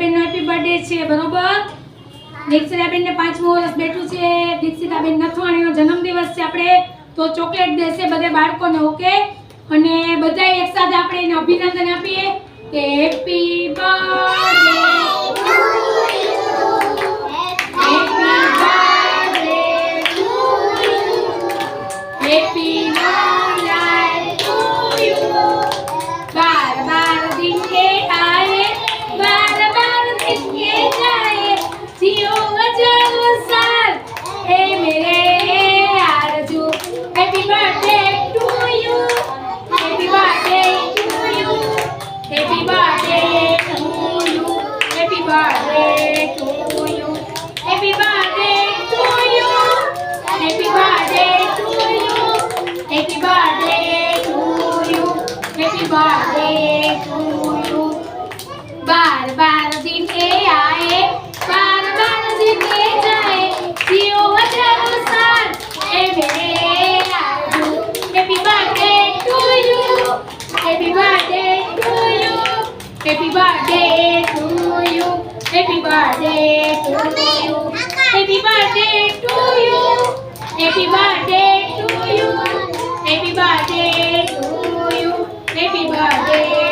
દીક્ષિતાબેન નો happy birthday છે બરોબર દીક્ષિતાબેન ને 5મું વર્ષ બેઠું છે દીક્ષિતાબેન નથવાણીનો જન્મદિવસ છે આપણે તો ચોકલેટ દેશે બધે બાળકોને ઓકે અને બધાય એકસાથે આપણે એને અભિનંદન આપીએ કે happy birthday Happy birthday to you. बार बार दिन के आए, बार बार दिन के जाए, जियो हजारों साल, हे मेरे आरज़ू. Happy birthday to you. Happy birthday to you. Happy birthday to you. Happy birthday to you. Happy birthday to you. Happy birthday to you. Happy birthday to you. Happy birthday to you. बार बार दिन के आए, बार बार दिन के जाए, जियो हजारों साल, हे मेरे आरज़ू. Happy birthday to you. Happy birthday to you. Happy birthday to you. Happy birthday to you. Happy birthday to you. Happy birthday to you. Happy birthday to you. Happy birthday.